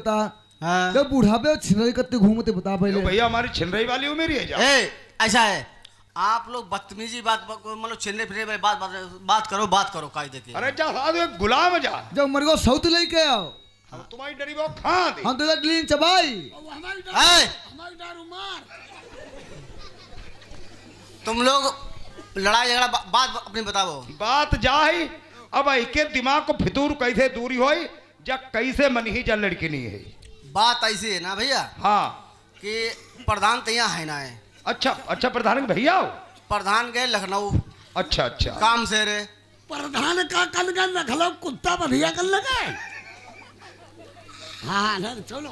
बता। हाँ। जब बुढ़ापे छिनरई करते घूमते बता पहले। भैया हमारी छिनरई वाली उम्र ही है जा। ऐसा है, आप लोग बदतमीजी बात मतलब छिलने फिरने वाली बात करो कायदे की। अरे जा साधु एक गुलाम जा। जब मर गो सौत लेके आओ। हम तुम्हारी डरी वो खा दी। हम तो लडलीन चबाई। हमारी दारू मार। तुम लोग लड़ाई झगड़ा बात अपनी बताओ। बात जा ही अब के दिमाग को फितूर कैसे दूरी होई जा कैसे मन ही जा लड़की नहीं है। बात ऐसी है ना भैया। हाँ कि प्रधान तो यहाँ है ना है। अच्छा प्रधान के भैया हो। प्रधान गए लखनऊ। अच्छा काम से रे। प्रधान का कल का नखला कुत्ता बढ़िया कर लगा। हाँ चलो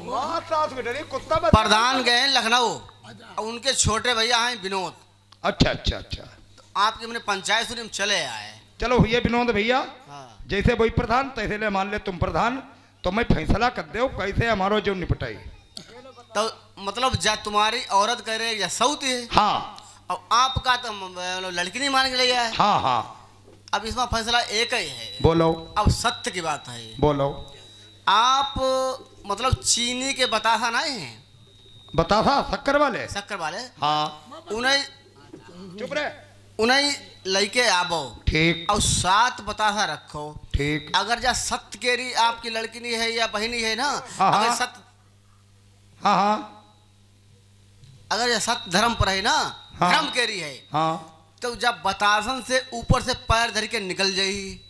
कुत्ता प्रधान गए लखनऊ और उनके छोटे भैया हैं विनोद। अच्छा तो आपके मैंने पंचायत सुनी चले आए। चलो भैया विनोद भैया। हाँ। जैसे वही प्रधान तैसे ले मान ले तुम प्रधान तो मैं फैसला कर दे कैसे हमारो जो निपटाई। तो मतलब जा तुम्हारी औरत कह रहे या सऊत है। हाँ। और आपका तो लड़की नहीं मान के ले आए। हाँ। अब इसमें फैसला एक ही है। बोलो। अब सत्य की बात है। बोलो। आप मतलब चीनी के बतासा नहीं है। बतासा शक्कर वाले। हाँ। उन्हें चुप रहे। उन्हें लेके आवो। ठीक। और 7 बतासा रखो। ठीक। अगर जा सत्य केरी आपकी लड़की नहीं है या बहनी है ना। हाँ, अगर हाँ। सत्य। हाँ। अगर ये सत्य धर्म पर है ना। हाँ। धर्म केरी है। हाँ। तो जब बतासन से ऊपर से पैर धर के निकल जाई।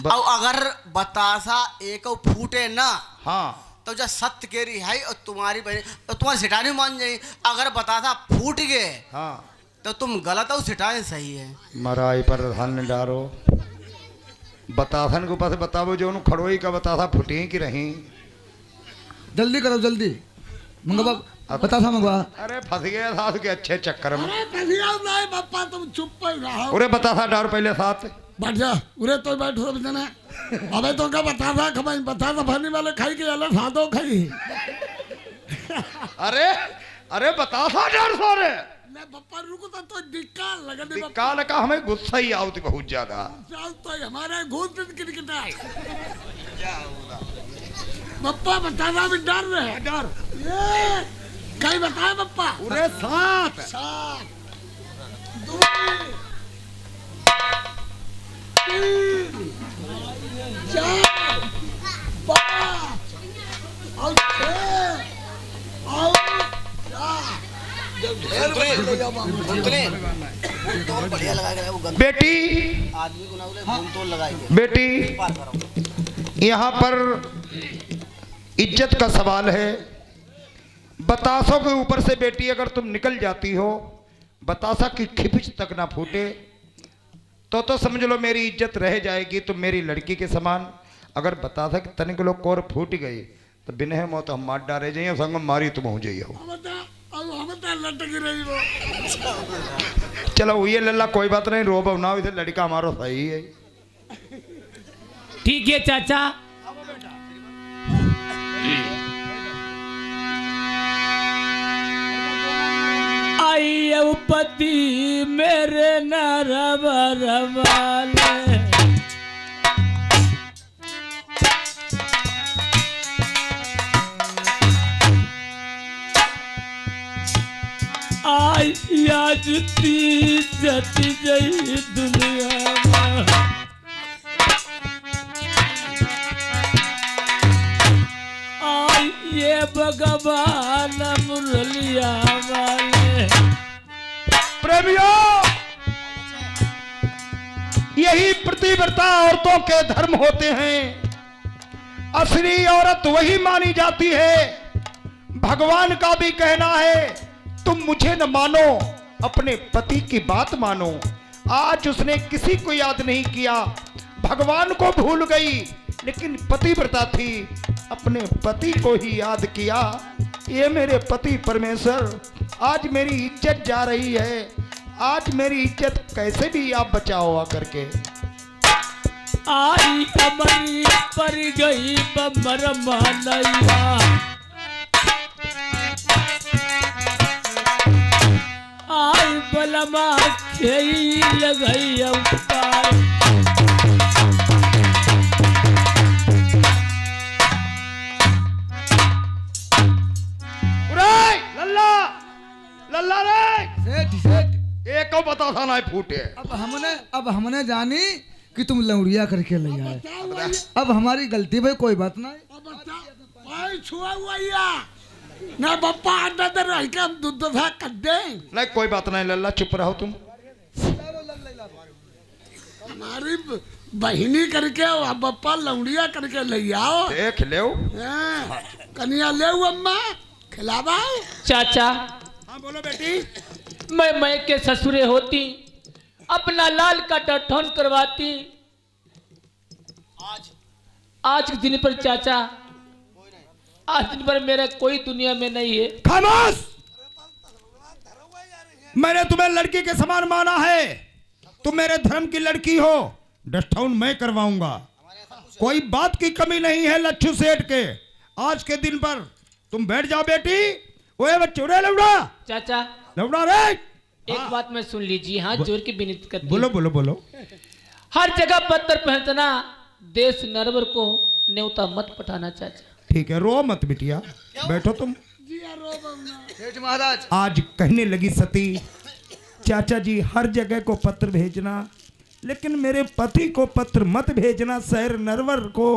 और अगर बतासा एक फूटे ना। हाँ। तो जब सत्य केरी है और तुम्हारी बहन तो तुम्हारी सिटानी मान जाई। अगर बतासा फूट गए। हाँ। तो तुम गलत हो सिटानी सही है। मराई प्रधान ने डारो बतासन के ऊपर से बताओ जो खड़ोई का बतासा फुटी की रही। जल्दी करो जल्दी मंगवा बतासा मंगवा। अरे फंस गया साथ के अच्छे चक्कर में। नहीं पापा तुम चुप रहो। उरे बतासा डार पहले साथ बैठ जा। उरे तो बैठो जना। अबे तो क्या बतासा खबाई बतासा भरने वाले खाई के अलग सादो खाई। अरे बतासा डार सारे। मैं पप्पा रुको तो डिक्का लगा दे। डिक्का लगा हमें गुस्सा ही आवती बहुत ज्यादा। तो हमारे घूस किरकिटा है। पप्पा बतासा भी डर रहे हैं। डर कहीं बताए पप्पा। उरे साथ 2 3 4 5 और 6 और 4 बेटी आदमी को ना बोले तोल लगाएंगे। बेटी यहाँ पर इज्जत का सवाल है। बतासों के ऊपर से बेटी अगर तुम निकल जाती हो बतासा की खिपिच तक ना फूटे तो समझ लो मेरी इज्जत रह जाएगी। तुम मेरी लड़की के समान। अगर बतासा की तनिक लोग कोर फूट गई तो बिना मौत हम मार डाले जाइए संग मारी तुम हो जाइए। चलो ये लल्ला कोई बात नहीं रो बनाओ इधर लड़का हमारा सही है। ठीक है चाचा। आई पति मेरे नरवाले आई आज ती जती गई दुनिया में। आई ये भगवान मुरलिया वाले। प्रेमियों यही प्रतिव्रता औरतों के धर्म होते हैं। असली औरत वही मानी जाती है। भगवान का भी कहना है तुम मुझे न मानो अपने पति की बात मानो। आज उसने किसी को याद नहीं किया भगवान को भूल गई लेकिन पतिव्रता थी अपने पति को ही याद किया। ये मेरे पति परमेश्वर आज मेरी इज्जत जा रही है। आज मेरी इज्जत कैसे भी आप बचाओ आकर के। आई अमरी पर गई बमर मानैया। आई बलमा खेई लगई अवतार। पार्टी सेठ एक को बतासा ना फूटे। अब हमने जानी कि तुम लौड़िया करके ले आए। अब हमारी गलती भाई, कोई बात नहीं। भाई छुआ हुआ या ना बप्पा अंदर रह के हम दूध था कर दे। नहीं कोई बात नहीं लल्ला, चुप रहो तुम। हमारी बहिनी करके और बप्पा लौड़िया करके ले आओ। देख ले कन्या ले अम्मा खिलावा। चाचा हाँ बोलो बेटी। मैं के ससुरे होती अपना लाल का डठौन करवाती। आज के दिन पर चाचा, आज दिन पर मेरा कोई दुनिया में नहीं है। खामोश। मैंने तुम्हें लड़की के समान माना है, तुम मेरे धर्म की लड़की हो, डठौन मैं करवाऊंगा। कोई बात की कमी नहीं है लच्छू सेठ के। आज के दिन पर तुम बैठ जाओ बेटी। ओए बच्चों रे लौड़ा। चाचा लौड़ा रे। एक बात मैं सुन लीजिए, हाथ जोड़ के विनती करती हूँ। बोलो बोलो बोलो। हर जगह पत्थर पहनना, देश नरवर को न्योता मत पठाना चाचा। ठीक है, रो मत बिटिया, बैठो तुम। सेठ महाराज आज कहने लगी सती, चाचा जी हर जगह को पत्र भेजना, लेकिन मेरे पति को पत्र मत भेजना शहर नरवर को,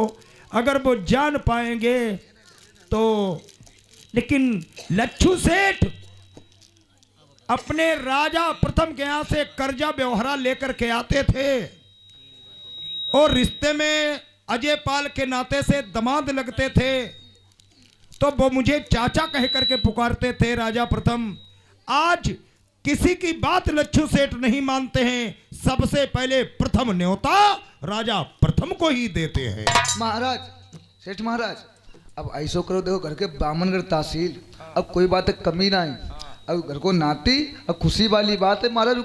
अगर वो जान पाएंगे तो। लेकिन लच्छू सेठ अपने राजा प्रथम के यहाँ से कर्जा व्यवहारा लेकर के आते थे और रिश्ते में अजय पाल के नाते से दामाद लगते थे, तो वो मुझे चाचा कह करके पुकारते थे राजा प्रथम। आज किसी की बात लच्छू सेठ नहीं मानते हैं, सबसे पहले प्रथम न्योता राजा प्रथम को ही देते हैं। महाराज, सेठ महाराज, अब ऐसो करो, देखो घर के बामनगढ़ तहसील, अब कोई बात कमी ना है। अब घर को नाती अब खुशी वाली बात है महाराज,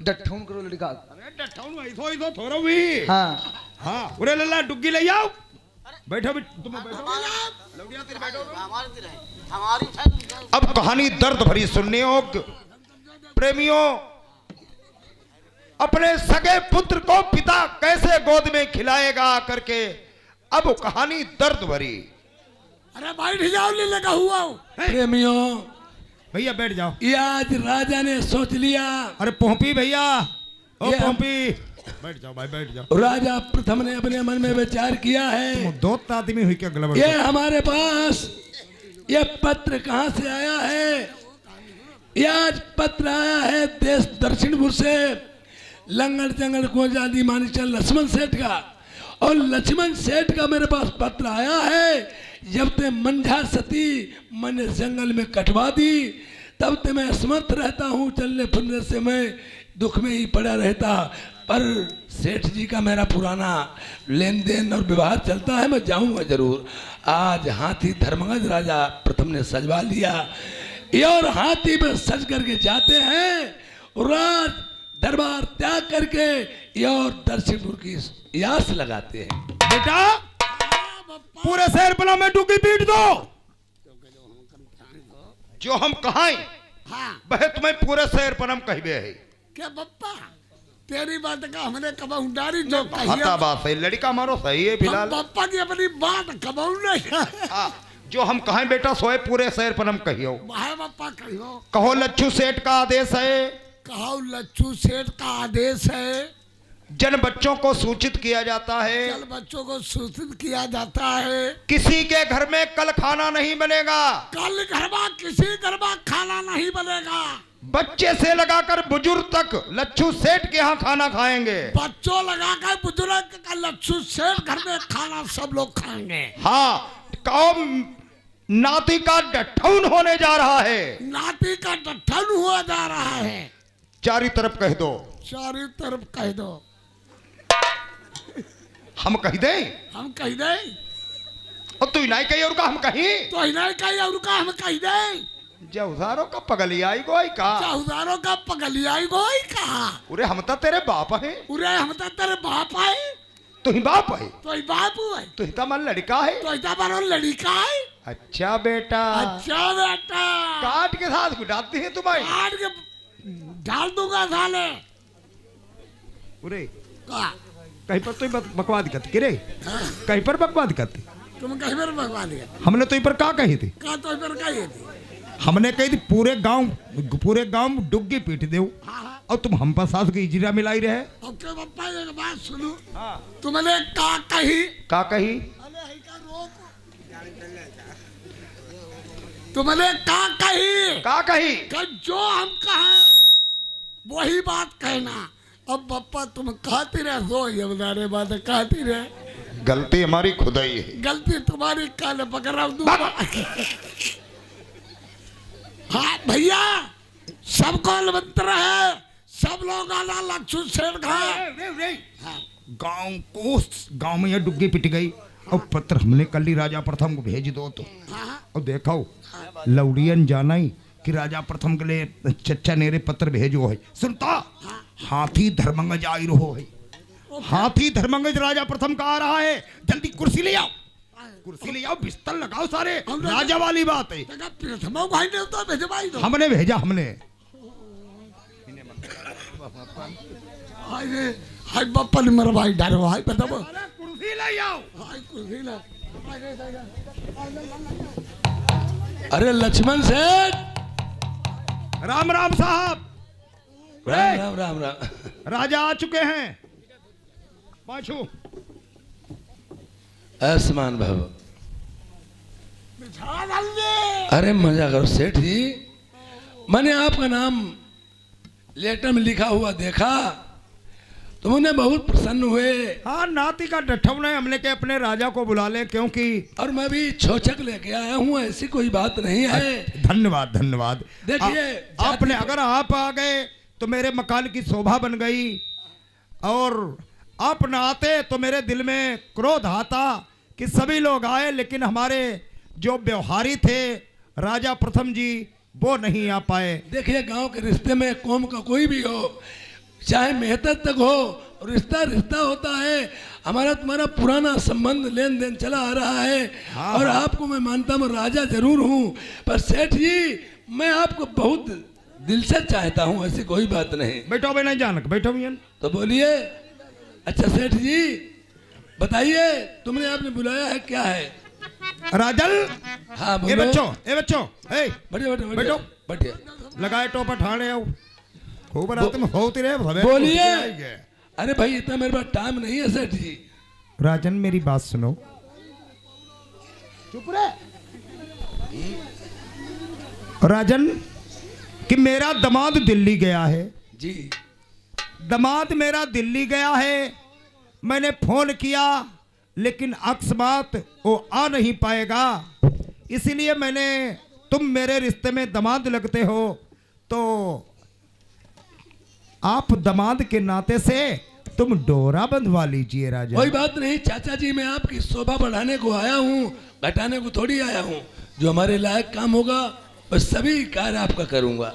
डठौन करो लड़का। अरे डठौन ऐसो ऐसो थोड़ा भी। हाँ हाँ, उरे लल्ला डुग्गी ले आओ। बैठो तुम बैठो। अब कहानी दर्द भरी सुनने हो प्रेमियों। अपने सगे पुत्र को पिता कैसे गोद में खिलाएगा करके, अब कहानी दर्द भरी। अरे बैठ जाओ, ले लगा हुआ प्रेमियों। भैया बैठ जाओ। ये आज राजा ने सोच लिया। अरे पोंपी भैया, ओ ये पोंपी बैठ जाओ भाई, बैठ जाओ। राजा प्रथम ने अपने मन में विचार किया है, दो आदमी हुई क्या गलबड़। ये हमारे पास ये पत्र कहाँ से आया है? ये आज पत्र आया है देश दक्षिणपुर से, लंगड़ जंगड़ को जादी मानिचल लक्ष्मण सेठ का। और लक्ष्मण सेठ का मेरे पास पत्र आया है, जब ते मंझा सती मैंने जंगल में कटवा दी, तब ते मैं असमर्थ रहता हूँ, चलने फिरने से मैं दुख में ही पड़ा रहता। पर सेठ जी का मेरा पुराना लेन देन और व्यवहार चलता है, मैं जाऊंगा जरूर। आज हाथी धर्मगज राजा प्रथम ने सजवा लिया, ये और हाथी पे सज करके जाते हैं, राज दरबार त्याग करके ये और दर्शनपुर की यास लगाते हैं। बेटा पूरे शहर बना में डुगी पीट दो, जो हम कहां वह तुम्हें पूरे शहर पर हम कहबे है। क्या बप्पा तेरी बात का हमने कबाऊ डारी जो हता बात है, लड़का मारो सही है फिलहाल। बप्पा की अपनी बात कबाऊ नहीं। जो हम कहें बेटा सोए पूरे शहर पर हम कहियो। बप्पा कहियो। कहो लच्छू सेठ का आदेश है। कहो लच्छू सेठ का आदेश है। जन बच्चों को सूचित किया जाता है। जन बच्चों को सूचित किया जाता है। किसी के घर में कल खाना नहीं बनेगा। कल घर में किसी घर में खाना नहीं बनेगा। बच्चे से लगाकर बुजुर्ग तक लच्छू सेठ के यहाँ खाना खाएंगे। बच्चों लगाकर बुजुर्ग का लच्छू सेठ घर में खाना सब लोग खाएंगे। हाँ, कौम नाती का डठौन होने जा रहा है। नाती का डठौन हुआ जा रहा है। चारों तरफ कह दो। चारों तरफ कह दो। हम कह दें। हम कह दें। और तू नहीं कही और का हम कहीं। तो नहीं कही और का हम कह दें। जौसारों का पगलियाई गोई का। जौसारों का पगलियाई गोई का। उरे हम तो तेरे बाप हैं। उरे हम तो तेरे बाप है। तू ही बाप है। तो ही बाप है। तू ही तो लड़का है। तो ही तो लड़का है। अच्छा बेटा। अच्छा बेटा। काट के साथ गुटाती है तुम्हारी। काट के डाल दूंगा साले। उरे का कहीं पर तो बकवाद करती रे। कहीं पर बकवाद करती। तुम कहीं पर बकवाद कर। हमने तो पर क्या कही थी। का तो पर कही थी। हमने कही थी पूरे गांव में डुग्गी पीट दे और तुम हम पर सास की इजरा मिलाई रहे। ओके पप्पा एक बात सुनो। तुमने का कही तुमने का कही कि जो हम कहें वही बात कहना। अब पप्पा तुम कहती रहे सो ये बता रहे बात कहती रहे। गलती हमारी खुदाई है। गलती तुम्हारी काले पकड़ा दूंगा। हाँ भैया सबको मंत्र है, सब लोग आना लक्ष्मण सेठ खाए। गांव में यह डुग्गी पिट गई और पत्र हमने कल ही राजा प्रथम को भेज दो तो और देखो लौड़ियन जाना ही कि राजा प्रथम के लिए चच्चा नेरे पत्र भेजो है। सुनता हाथी धर्मंगज आई रहो है। हाथी धर्मंगज राजा प्रथम का आ रहा है। जल्दी कुर्सी ले आओ, कुर्सी ले आओ, बिस्तर लगाओ सारे। राजा वाली बात है। हमने भेजा हमने। हाय बप्पा ने मेरा भाई डरो। हाय बताओ कुर्सी ले आओ। हाय कुर्सी ले। अरे लक्ष्मण सेठ, राम राम साहब। राम राम राम। राजा आ चुके हैं। पाछू आसमान बाबू। अरे मजा करो सेठ जी, मैंने आपका नाम लेटर में लिखा हुआ देखा तो मुझे बहुत प्रसन्न हुए। हाँ नाती का डठव ने हमने के अपने राजा को बुला ले क्योंकि और मैं भी छोचक लेके आया हूँ, ऐसी कोई बात नहीं है। धन्यवाद धन्यवाद। देखिए आपने अगर आप आ गए तो मेरे मकान की शोभा बन गई और आप न आते तो मेरे दिल में क्रोध आता कि सभी लोग आए लेकिन हमारे जो व्यवहारी थे राजा प्रथम जी वो नहीं आ पाए। देखिए गांव के रिश्ते में कौम का कोई भी हो, चाहे मेहतर तक हो, रिश्ता रिश्ता होता है। हमारा तुम्हारा पुराना संबंध लेन देन चला आ रहा है। हाँ, और हाँ। आपको मैं मानता हूँ राजा जरूर हूँ, पर सेठ जी मैं आपको बहुत दिल से चाहता हूँ, ऐसी कोई बात नहीं। बैठो भाई नहीं जानक बैठो भैया। तो बोलिए। अच्छा सेठ जी बताइए, तुमने आपने बुलाया है क्या है? राजल। हाँ ए बोलो। बच्चों बढ़िया बैठो। बढ़िया। लगाए टोपा ठाणे आओ खूब रात में होती रहे। बोलिए। अरे भाई इतना मेरे पास टाइम नहीं है सेठ जी। राजन मेरी बात सुनो। चुप रहे। राजन कि मेरा दामाद दिल्ली गया है। जी दामाद मेरा दिल्ली गया है। मैंने फोन किया लेकिन अकस्मात वो आ नहीं पाएगा, इसलिए मैंने तुम मेरे रिश्ते में दामाद लगते हो तो आप दामाद के नाते से तुम डोरा बंधवा लीजिए। राजा कोई बात नहीं चाचा जी, मैं आपकी शोभा बढ़ाने को आया हूँ, घटाने को थोड़ी आया हूँ। जो हमारे लायक काम होगा बस सभी कार्य आपका करूँगा।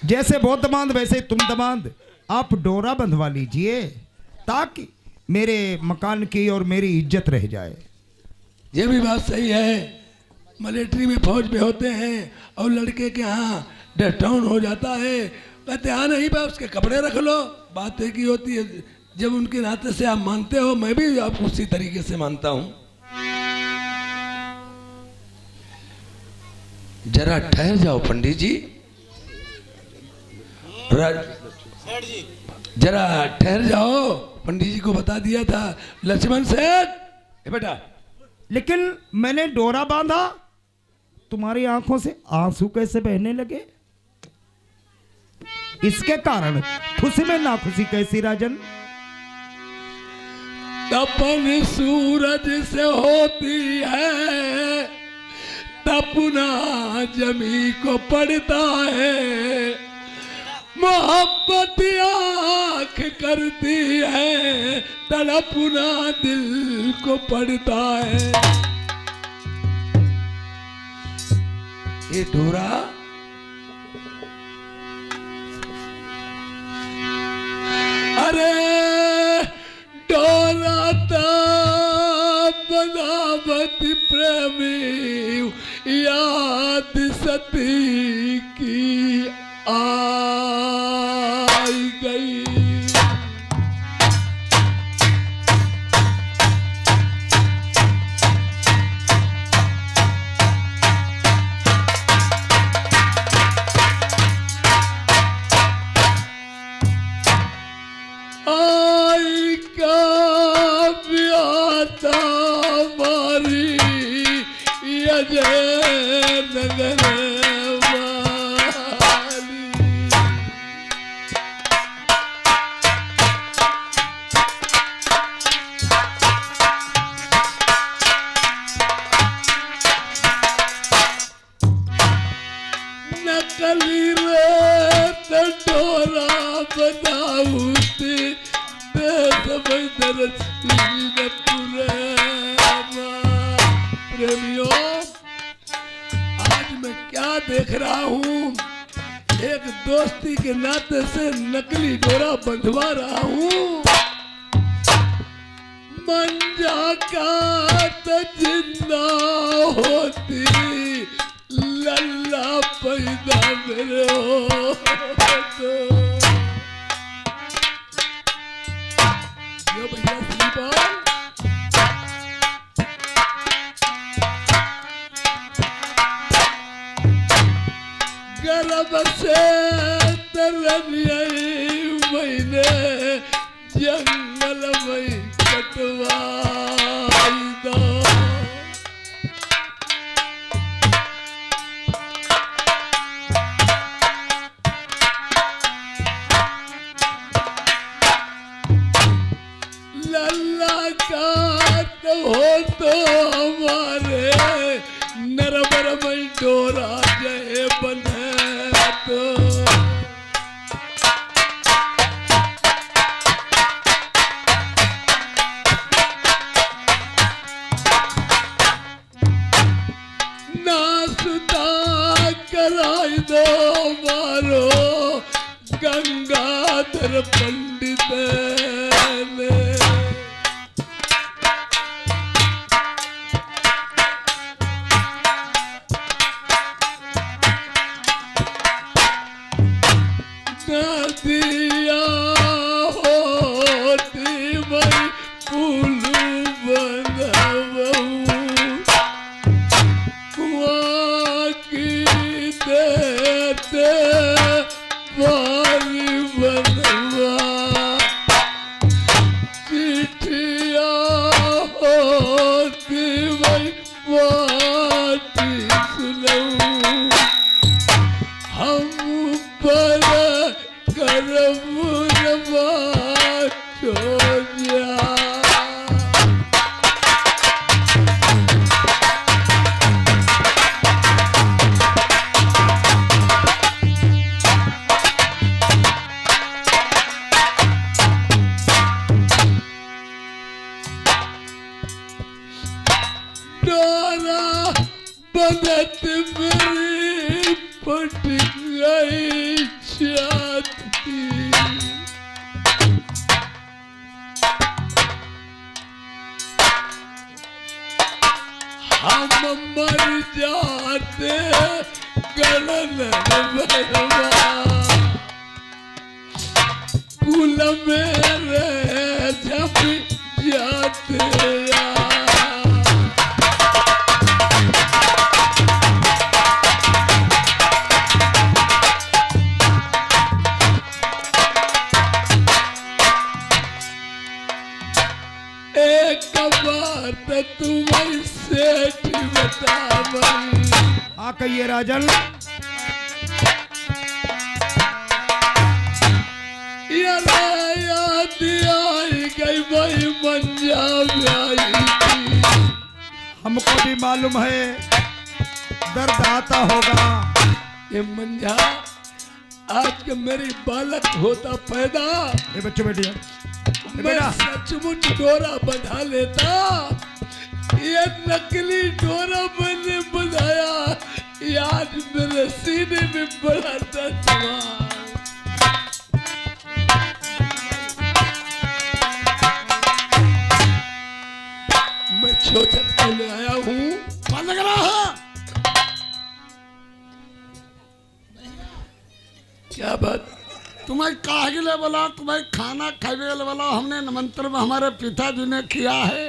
जैसे वो दामाद वैसे तुम दामाद, आप डोरा बंधवा लीजिए ताकि मेरे मकान की और मेरी इज्जत रह जाए। ये भी बात सही है। मिलिट्री में फौज में होते हैं और लड़के के यहाँ डेथ डाउन हो जाता है, कहते हाँ नहीं बा उसके कपड़े रख लो, बात एक ही होती है। जब उनके नाते से आप मानते हो, मैं भी आपको उसी तरीके से मानता हूँ। जरा ठहर जाओ पंडित जी, जरा ठहर जाओ। पंडित जी को बता दिया था लक्ष्मण सेठ। बेटा लेकिन मैंने डोरा बांधा, तुम्हारी आंखों से आंसू कैसे बहने लगे? इसके कारण खुशी में ना खुशी कैसी राजन? तपन सूरज से होती है, तपना जमी को पड़ता है। मोहब्बत आँख करती है, तड़पना दिल को पड़ता है। ये डोरा अरे डोरा बनावत प्रेमी याद सती की आई गई। नगर वाली। नकली रेत डोरा बनाऊती प्रेमियों, आज मैं क्या देख रहा हूँ, एक दोस्ती के नाते से नकली डोरा बंधवा रहा हूँ। मंजा का तो जिंदा होती लल्ला पैदा मेरे हो तो। यो भैया श्रीपाल, गर्भ से तरनियई मैंने जंगल में कटवाई दो। लल्ला का तो हो तो हमारे नरबर में डोरा जय बने तो। नासुदा कराई दो मारो गंगाधर पंडित ने। नदिया होती मई पुलू बनवऊ कुआं की देते पानी बनवा। चिट्ठिया होती मई पाटी सुनऊ हम पर करमुरवा छोड़िया। डोरा बदत मेरी फट गई छाती। हम मर जाते गलन भरवा कुल मेरे झप जाते। एक बात तुम्हें सेठ बता भाई। हाँ कहिए राजन। याद आई गई भाई मंजा आई थी। हमको भी मालूम है दर्द आता होगा। ये मंजा आज के मेरी बालक होता पैदा, ये बच्चों बैठिए। मैं सचमुच डोरा बंधा लेता। ये नकली डोरा मैंने बंधाया, आज मेरे सीने में बड़ा दर्द हुआ। मैं छोचत को ले आया हूँ। बंद करा है। क्या बात? तुम्हें काहे ले बोला, तुम्हें खाना खावे ले बोला। हमने निमंत्रण हमारे पिताजी ने किया है,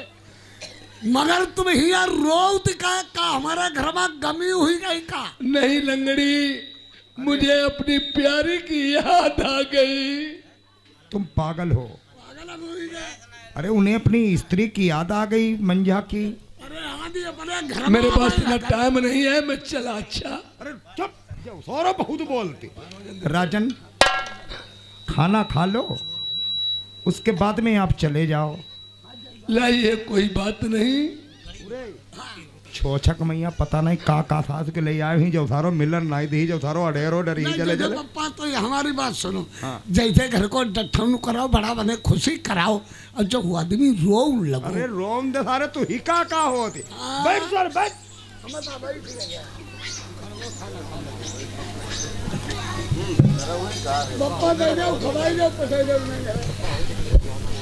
मगर तुम हिया रोत का हमारे घर में गमी हुई गई का? नहीं लंगड़ी, मुझे अपनी प्यारी की याद आ गई। तुम पागल हो। पागल हुई गए। अरे उन्हें अपनी स्त्री की याद आ गई मंजा की। अरे आज शादी अपने घर मेरे में पास इतना लगाई। टाइम नहीं है, मैं चला। अच्छा अरे चुप, सौरभ बहुत बोलती। राजन खाना खा लो, उसके बाद में आप चले जाओ। लाइए, कोई बात नहीं। छोछक मैया पता नहीं का सास के ले आए ही जो थारो मिलन नहीं दी, जो थारो अडेरो डरी नहीं, चले देखो चले। पप्पा तो ये हमारी बात सुनो। हाँ। जैसे घर को डठन कराओ, बड़ा बने खुशी कराओ, और जो वो आदमी रो लगो। अरे रोम दे सारे तू ही का होती। बैठ सर बैठ। पप्पा दे जाओ, खवाई जाओ, पसाई जाओ, नहीं जाओ।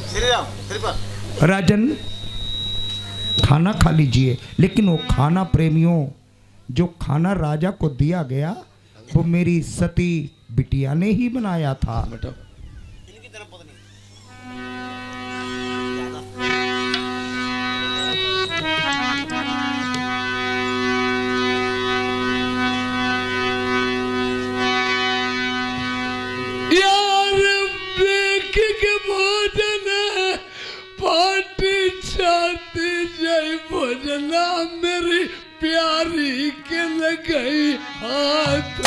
श्री राम श्रीपद। राजन खाना खा लीजिए, लेकिन वो खाना प्रेमियों, जो खाना राजा को दिया गया वो मेरी सती बिटिया ने ही बनाया था। यार देख के भोजन पाटी छाती जय भोजना मेरी प्यारी के लगई हाथ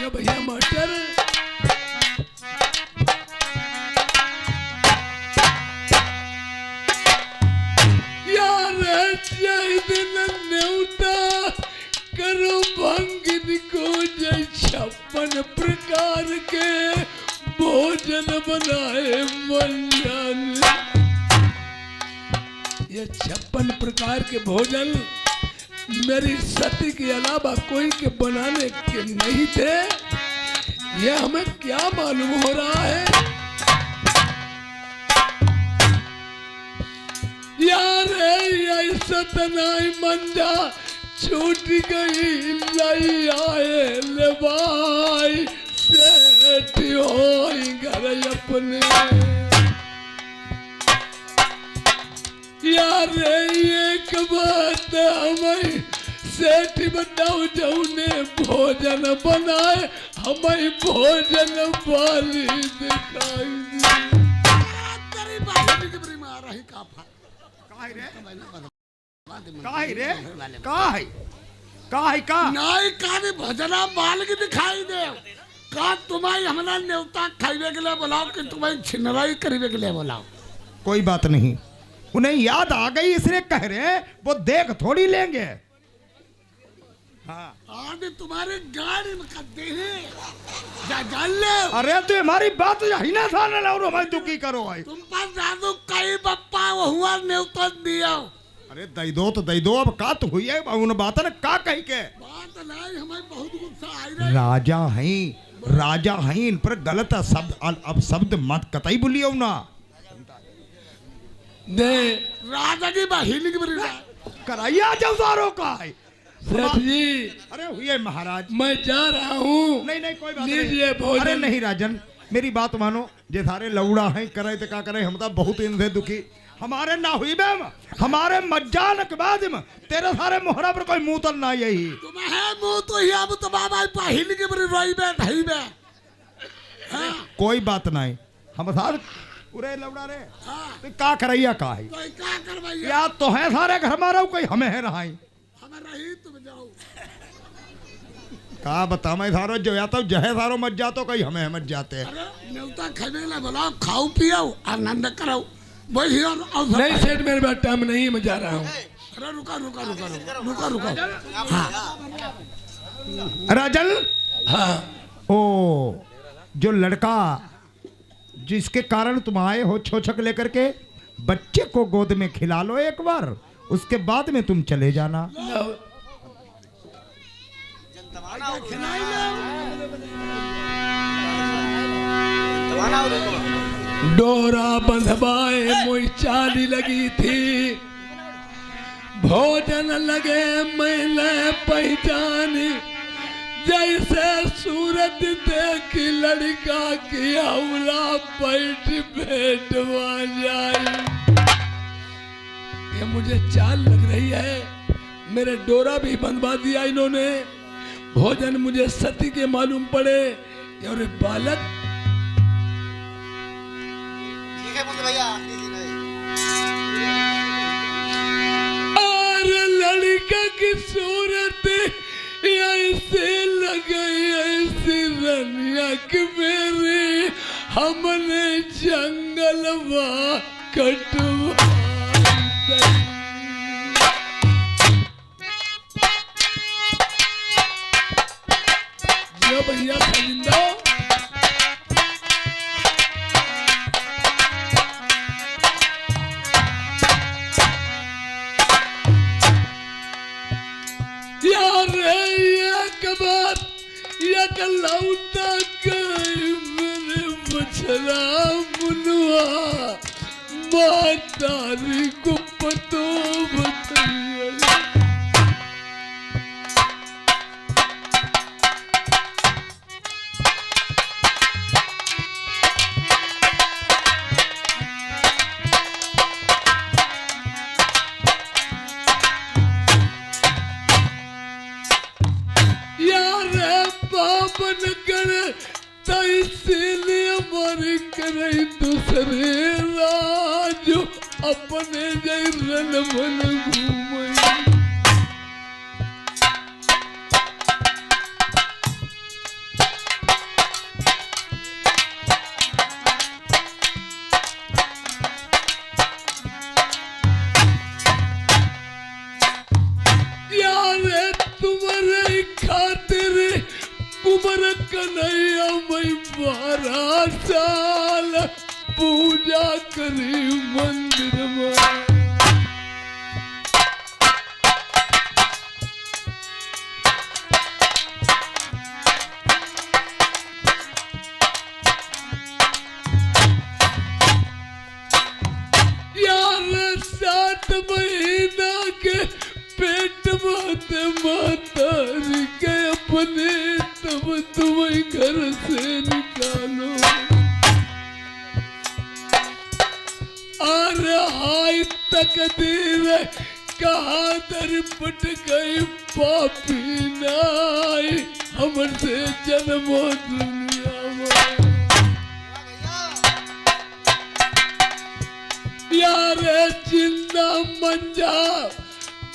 ये भैया मटर करो भंगिन को जय 56 प्रकार के भोजन बनाए मंजन। ये 56 प्रकार के भोजन मेरी सती के अलावा कोई के बनाने के नहीं थे। ये हमें क्या मालूम हो रहा है? यार ऐसा तनाई मंजा छूट गई लई आए ले भाई सेठ होई घर अपने। यार एक बात हमें सेठ बताओ जौने भोजन बनाए हमें भोजन वाली दिखाई तेरी बात की बड़ी मार रही का फा। नहीं का भजना बाल की दिखाई दे का तुम्हारी हमारा न्योता खाइबे के लिए बुलाओ कि तुम्हारी छिनराई करीबे के लिए बुलाओ। कोई बात नहीं, उन्हें याद आ गई इसलिए कह रहे हैं, वो देख थोड़ी लेंगे। हाँ। आज तुम्हारी गाड़ी में करते हैं जा जान ले। अरे तो हमारी बात ही ना था ना और हमारी दुखी करो भाई। तुम पर जादू कई बप्पा वो हुआ न्योता दिया। अरे दई दो तो दई दो, अब का तो हुई है उन बात ने का कही के बात नहीं हमें बहुत गुस्सा आई रही। राजा हैं इन पर गलत शब्द अब शब्द मत कतई बोलियो ना। दे राजा की बहिनी की बड़ी कराइया जौदारों का है। सेठ जी अरे हुई महाराज, मैं जा रहा हूँ। नहीं कोई बात लीजिए नहीं। भोजन। अरे नहीं राजन, मेरी बात मानो, जे थारे लौड़ा हैं करे तो का करे, हम तो बहुत इनसे दुखी। हमारे ना हुई बेम, हमारे मज्जान के बाद में तेरे सारे मोहरा पर कोई मुंह तल ना यही। तुम्हें मुंह तो ही अब तो बाबा बहिनी की बड़ी रोई बे ढई बे। हाँ कोई बात नहीं, हम साथ पूरे लौड़ा रे। हाँ तो का करैया का है कोई क्या करवाइए या तो है सारे घर मारो, कोई हमें है रहाई हमें रही तुम जाओ। का बता मैं सारो जो या तो जहे सारो मत जातो, कोई हमें मत जाते। अरे न्योता खाने के लिए बुलाओ, खाओ पियो आनंद करो। वही और नहीं सेठ मेरे पास टाइम नहीं, मैं जा रहा हूँ। अरे रुका। हाँ राजन, हाँ ओ जो लड़का जिसके कारण तुम आए हो छोछक लेकर के, बच्चे को गोद में खिला लो एक बार, उसके बाद में तुम चले जाना। डोरा बंधवाए मोई चाली लगी थी, भोजन लगे मैंने पहचानी, जैसे सूरत देखी लड़का की हौला पैठ भेटवा जाए। ये मुझे चाल लग रही है। मेरे डोरा भी बंधवा दिया इन्होंने, भोजन मुझे सती के मालूम पड़े और बालक ठीक है मुझे भैया लड़का की सूरत ऐसे लगे ऐसी रनिया के मेरे हमने जंगलवा कटवा जो भैया खजिंदा लौटा गई मेरे बछड़ा मुनुआ मातारी को पतो बताइए दूसरे राज अपने जय रन मन घूमे यार तुम्हारे खातिर कुंवर कन्हैया मैं 12 साल पूजा करी मंदिर में यार 7 महीना के पेट में मातारी के अपने तब तुम्हें घर से निकालो और हाय तकदीर कहाँ दरपट गई पापी नाई हमसे जन्मो दुनिया में यार जिंदा मंजा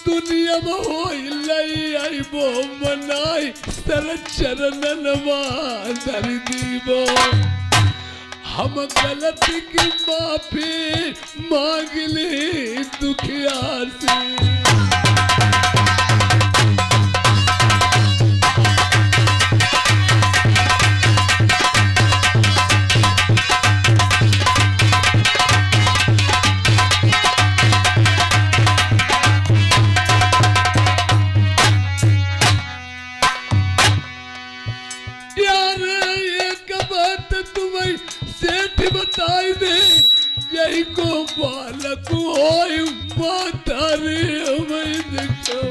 दुनिया में हो आई वो मनाई सर चरणनवा धर दीबो हम गलती की माफी मांग ली दुखिया से बताई दे यही को बालक होय माता रे हमें देखो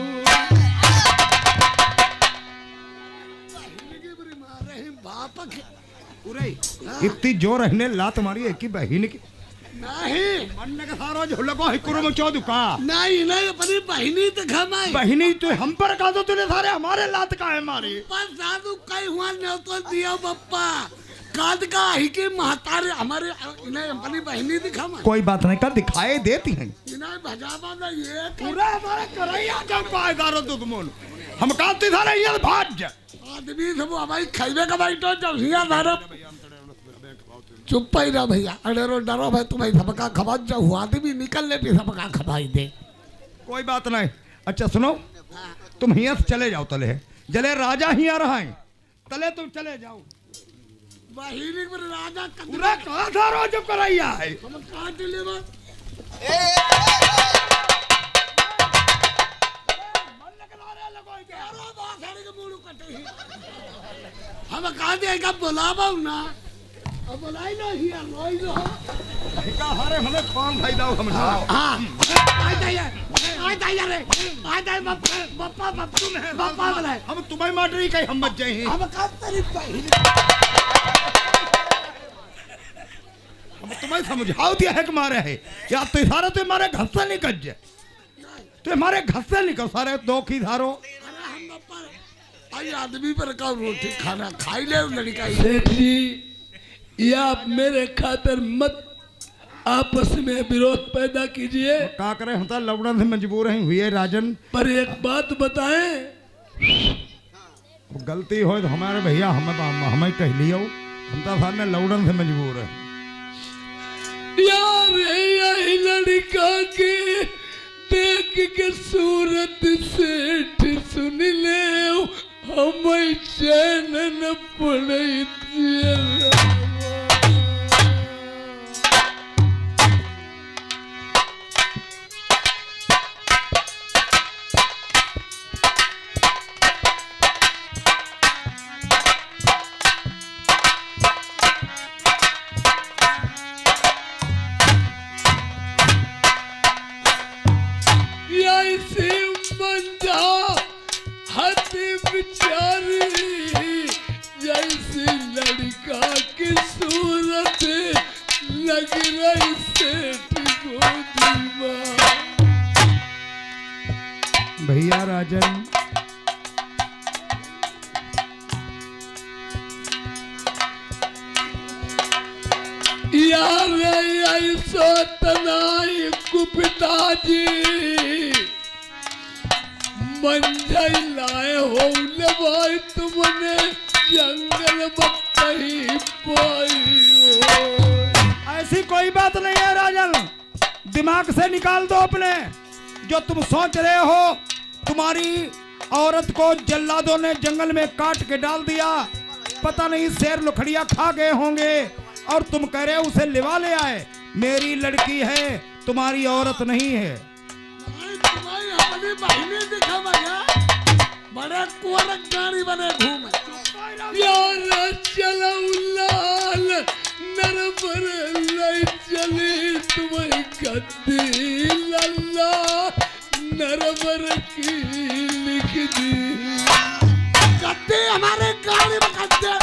बाप इतनी जोर रहने लात मारी है कि बहन की नहीं मरने का सारा जो लगो है कुरम चौदह का नहीं नहीं अपनी बहनी तो घमाई बहनी तो हम पर का दो तूने सारे हमारे लात का है मारी पर साधु कई हुआ न तो दिया बप्पा काद का ही के महतारे हमारे इन्हें अपनी बहनी दिखा कोई बात नहीं कर दिखाई देती हैं इन्हें भजावा ना ये पूरा हमारे करैया जब पाएदारो तो तुम हम काते सारे ये भाज आदमी सब हमारी खैबे का भाई तो जब हिया धारो चुप ही रहा भैया अरे डरो भाई तुम्हें सबका खबर जो हुआ आदमी निकलने पे सबका खबाई दे कोई बात नहीं अच्छा सुनो तुम हिया से चले जाओ तले जले राजा ही आ रहा है तले तुम चले जाओ बहिनी पर राजा पूरा कहाँ था रो जो करैया है हम कहाँ चले बा हम कहाँ दे का बुलावा ना अब बुलाई ना ही लोई लो का हारे हमें कौन भाई दाओ हम हां आ जाइए रे आ जाए बप्पा बप्पा बुलाए हम तुम्हें मार रही कहीं हम मत जाए हम कहाँ तेरी बहिनी तुम्हें समझाओ दिया है कि मारे है या तो सारा तो हमारे घर से निकल जाए तो हमारे घर से निकल सारे दो की धारो आई आदमी पर का रोटी खाना खाई ले लड़का ही। सेठ जी ये आप मेरे खातिर मत आपस में विरोध पैदा कीजिए। का करें, हम तो लौड़न से मजबूर हैं हुए राजन। पर एक बात बताएं, गलती हो तो हमारे भैया हमें कह लियो, हम तो सामने लौड़न से मजबूर है। यार यही लड़का के देख के सूरत सेठ सुन ले हमें चैन न पड़े। जैसी लड़का की सूरत लग रही सेठ भैया राजन। यार ऐसो तनाई कुपिताजी मंजई लाए हो ले भाई तुमने जंगल में कहीं पाई हो। ऐसी कोई बात नहीं है राजन, दिमाग से निकाल दो अपने जो तुम सोच रहे हो। तुम्हारी औरत को जल्लादों ने जंगल में काट के डाल दिया, पता नहीं शेर लुखड़िया खा गए होंगे, और तुम कह रहे हो उसे लिवा ले आए। मेरी लड़की है, तुम्हारी औरत नहीं है। तुम्हारी अपनी बहने दिखा भैया, बड़े कोरक गाड़ी बने घूमे। यार चलो लाल नरबर ले चली तुम्हें गद्दी लल्ला नरबर की लिख दी। गद्दी हमारे गाड़ी में गद्दे।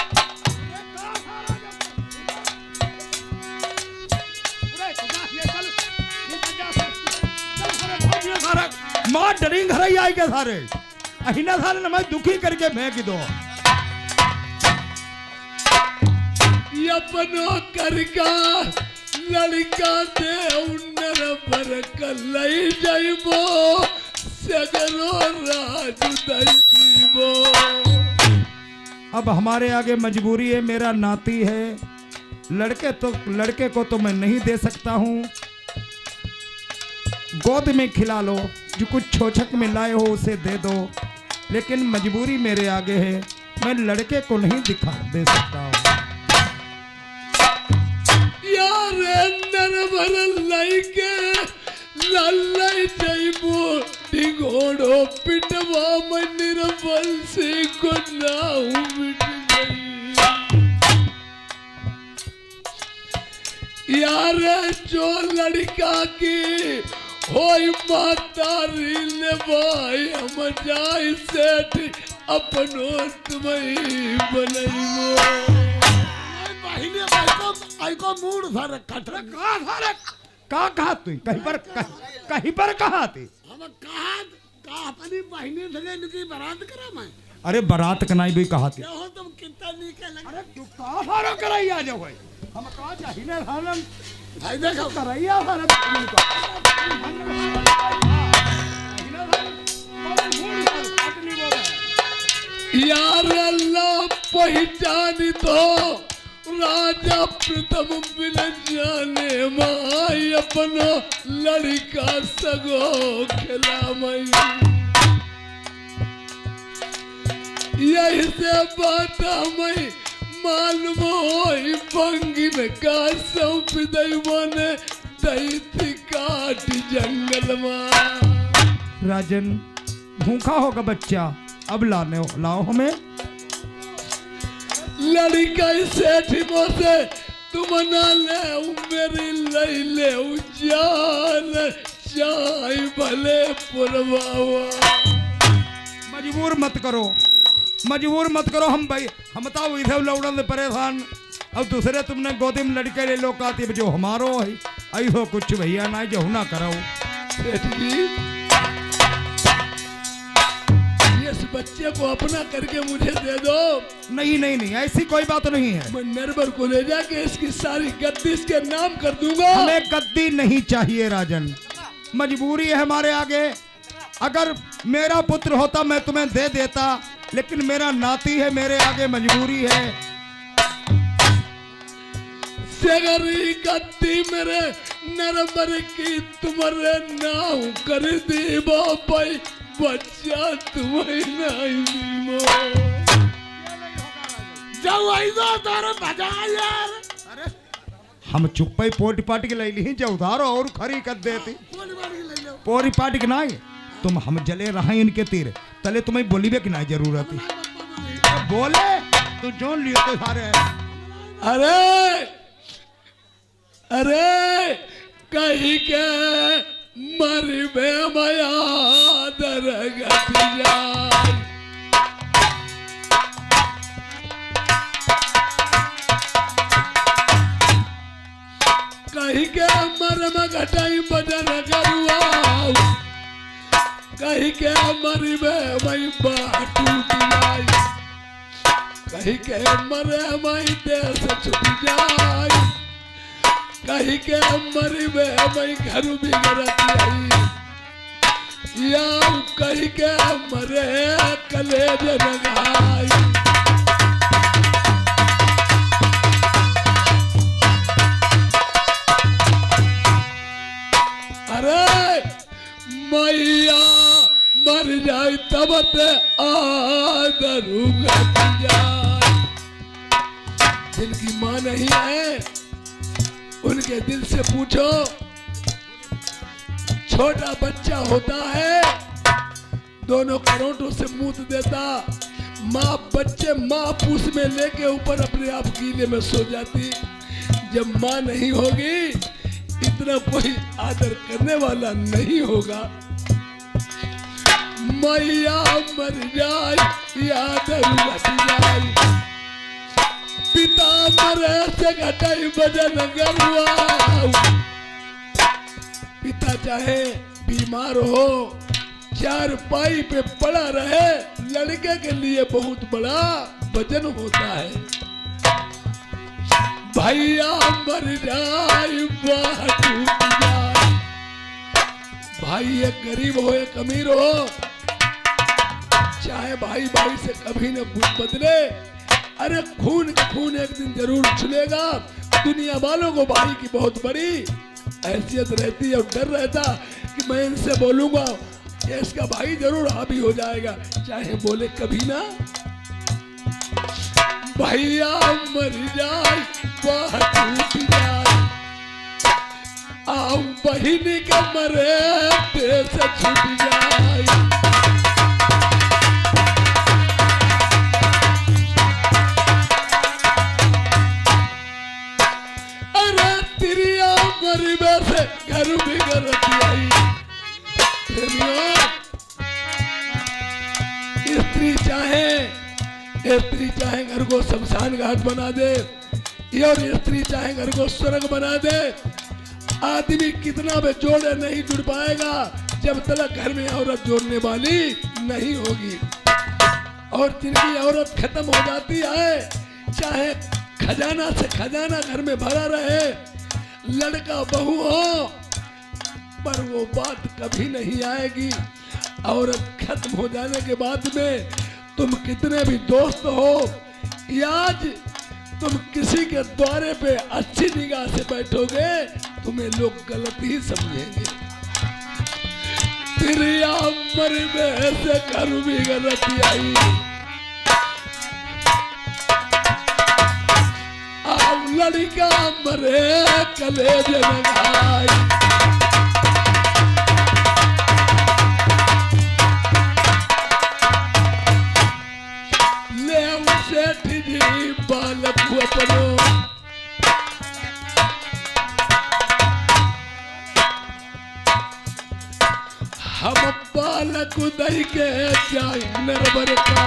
मां डरी घर ही आई के सारे अहिना सारे न मैं दुखी करके फेंक दो। अपनो करका लड़का दे उन्नर बरक लई जाइबो सगरो राज दईबो। अब हमारे आगे मजबूरी है, मेरा नाती है, लड़के को तो मैं नहीं दे सकता हूँ। गोद में खिला लो, जो कुछ छोछक में लाए हो उसे दे दो, लेकिन मजबूरी मेरे आगे है, मैं लड़के को नहीं दे सकता हूँ। यार नरबर लईके लल्लाई जाइबो ढिंगोड़ो पिटवा में निर्बल से को नाऊ मिट गई। यार जो लड़का की होई माता रीले भाई हम जाई सेठ अपनो तुम्हें बनइबो। बहने आई को मूड सारे कट का कहा तू कहीं पर कहा थी? हम कहा अपनी बहने से इनकी बारात करा मैं। अरे बारात कनाई भी कहा थी। हो तुम कितना निकल लगे। अरे तू कहां फारो कराई आ जाओ भाई, हम कहा चाहिए सालन भाई देखो कराइया सारा यार अल्लाह पहचान तो राजा प्रथम बिन जाने माई अपना लड़का सगो खिला मई। यही से बात हमें मालूम होई बंगिन का सौंप दैवन दैती काट जंगल में। राजन भूखा होगा बच्चा, अब लाओ हमें। लड़का सेठ से तुम ना ले मेरी लई ले जान चाय भले पुरवावा। मजबूर मत करो हम भाई, हम तो इधर लौड़न से परेशान। अब दूसरे तुमने गोदी में लड़के ले लो काती जो हमारो है ऐसो कुछ भैया ना जो ना करो। सेठ जी ये बच्चे को अपना करके मुझे दे दो। नहीं नहीं नहीं, ऐसी कोई बात नहीं है। मैं निर्भर को ले जाके इसकी सारी गद्दी इसके नाम कर दूंगा। हमें गद्दी नहीं चाहिए राजन, मजबूरी है हमारे आगे। अगर मेरा पुत्र होता मैं तुम्हें दे देता, लेकिन मेरा नाती है, मेरे आगे मजबूरी है। सगरी गद्दी मेरे नरबर की तुम्हारे नाम कर दी बापाई, बच्चा तुम्हें नहीं दीमो। जब ऐसा तारे बजा यार, हम चुप्पे पोटी पाटी के ले ली जो उधारो और खरी कर देती। पोरी पाटी के नहीं, तुम हम जले रहा इनके तीर तले, तुम्हें बोलीबे की नहीं जरूरत है। बोले तू जो लिए तो सारे। अरे अरे कहीं के मरी बे माया दरगत जाए। कहीं के मर में घटाई बदन करुआ, कहीं के मरी में मई बाटू दिलाई, कहीं के मरे मई देश छुट जाए, कहीं के मरी में मई घर बिगड़त आई, या कहीं के मरे कलेज रंगाई। अरे मैया मर जाए तब ते आदरूंगा जाए। जिनकी माँ नहीं है उनके दिल से पूछो। छोटा बच्चा होता है, दोनों करोटों से मूत देता, माँ बच्चे माँ पूछ में लेके ऊपर अपने आप गीले में सो जाती। जब माँ नहीं होगी इतना कोई आदर करने वाला नहीं होगा। मैया मर जाए याद रख जाए, पिता मरे से घटाई बजन गरुआ। पिता चाहे बीमार हो, चार पाई पे पड़ा रहे, लड़के के लिए बहुत बड़ा वजन होता है। भैया मर जाए बाह टूट जाए। भाई एक गरीब हो एक अमीर हो, चाहे भाई भाई से कभी न बदले, अरे खून का खून एक दिन जरूर छुलेगा। दुनिया वालों को भाई की बहुत बड़ी हैसियत रहती है और डर रहता कि मैं इनसे बोलूंगा इसका भाई जरूर हावी हो जाएगा, चाहे बोले कभी ना। भैया मर जाए बाह टूट जाए, आओ बहिनी का मरे देश छूट जाए। अरे तिरिया मरीबे से घर बिगड़त आई। स्त्री चाहे घर को शमशान घाट बना दे, और स्त्री चाहे घर को स्वर्ग बना दे, आदमी कितना भी जोड़े नहीं जुड़ पाएगा जब तक घर में औरत जोड़ने वाली नहीं होगी। और जिनकी औरत खत्म हो जाती है, चाहे खजाना से खजाना घर में भरा रहे, लड़का बहू हो, पर वो बात कभी नहीं आएगी। औरत खत्म हो जाने के बाद में तुम कितने भी दोस्त हो, आज तुम किसी के द्वारे पे अच्छी निगाह से बैठोगे, तुम्हें लोग गलत ही समझेंगे। तिरिया मर में से घर भी गलत आई। अब लड़का मरे कलेज लगाई। ले उसे ठिजी बालक अपनो, हम बालक दही के जाए नरबर का।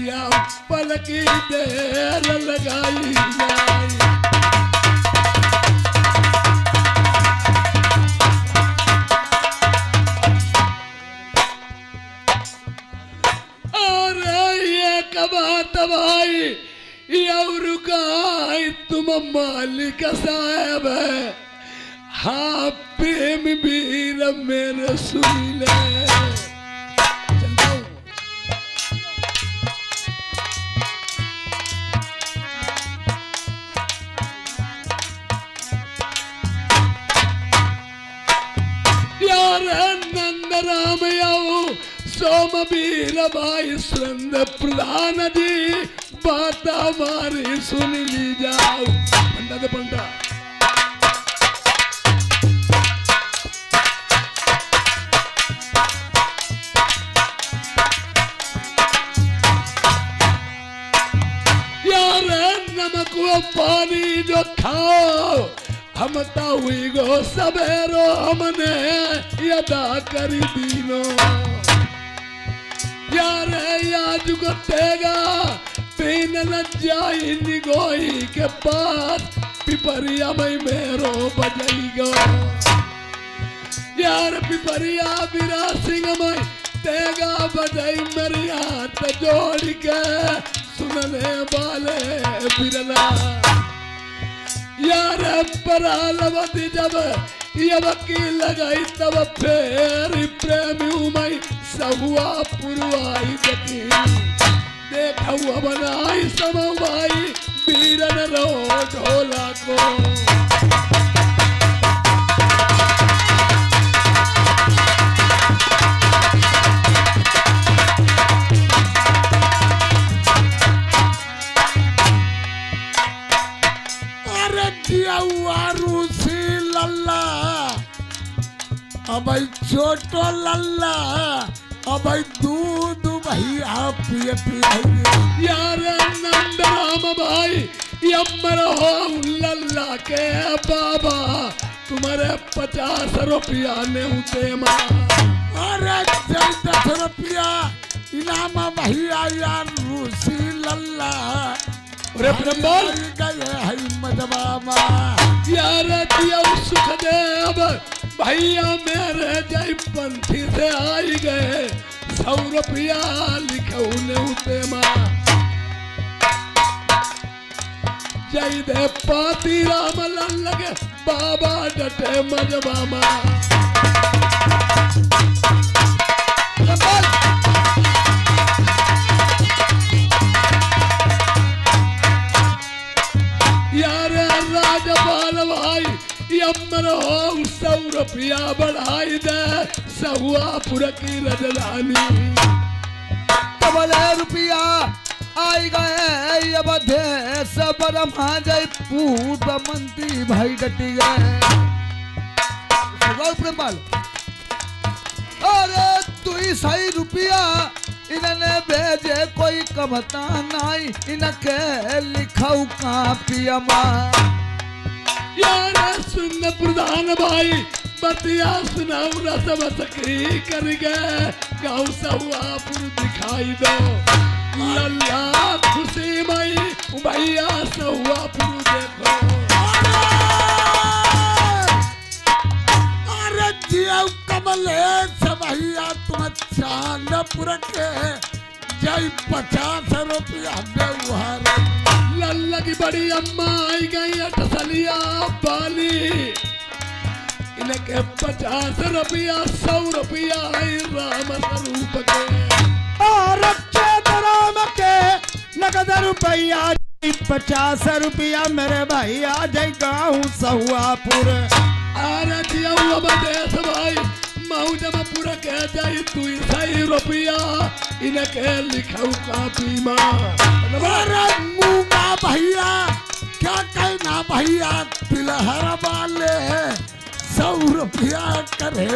या पलकी देर लगाई जाए। बात भाई और का तुम मालिक साहब हाँ प्रेम वीर मेरे सुन ले। नंद राम आओ सोम वीर भाई सुरंद प्रधान जी बात हमारी सुन ली जाओ। पंडा दे पंडा यार नमक व पानी जो खाओ हम हुई गो सबेरो हमने यदा करी दीनो यार आज को तेगा पीन न जाई निगोई के पास पिपरिया में मेरो बजाईगो यार पिपरिया बिरा सिंह में तेगा बजाई मेरी हाथ जोड़ के सुनने वाले बिरला यार परालवती जब ये वकील लगाई तब फिर प्रेमी मई सहुआ पुरवाई गति देखा हुआ बनाई समवाई बीरन रो ढोला को। अब छोटो लल्ला अब दूध भैया पिए पिए यार नंद राम भाई यमर हो लल्ला के बाबा तुम्हारे 50 रुपया ने उते माँ। अरे 10 रुपया इनाम भैया यार रूसी लल्ला अरे ब्रह्मल गए है मजबामा यार दिया सुखदेव भैया मेरे जय पंथी से आई गए 100 रुपया लिखे उते माँ। जय दे पाती राम लगे बाबा डटे मजबामा। यार राजपाल भाई यमर हो 100 रुपया बढ़ाई दे सहुआपुर की रजधानी। डबल रुपया आई गए अब देश बरमा जय पूर्व मंत्री भाई डटी गए। अरे तू सही रुपया इन्हें भेजे कोई कमता नहीं इनके लिखाऊ कापिया माँ। यार सुन प्रधान भाई बतिया सुनाऊ रस बसकी कर गए गाँव सहुआपुर दिखाई दो लल्ला खुशी मई भैया सहुआपुर देखो। अरे जिया कमलेश भैया तुम चांदपुर के जय 50 रुपया व्यवहार लल्ला की बड़ी अम्मा आई गई अटसलिया बाली इनके 50 रुपया 100 रुपया आई राम स्वरूप के और राम के नगद रुपया 50 रुपया मेरे भैया जय गाँव सहुआपुर। अरे दिया देश भाई मऊज में पूरा कह जाए तू सही रुपया इनके लिखाऊ कापी माँ। अरे मूंगा भैया क्या कहना भैया तिलहर वाले 100 रुपया करे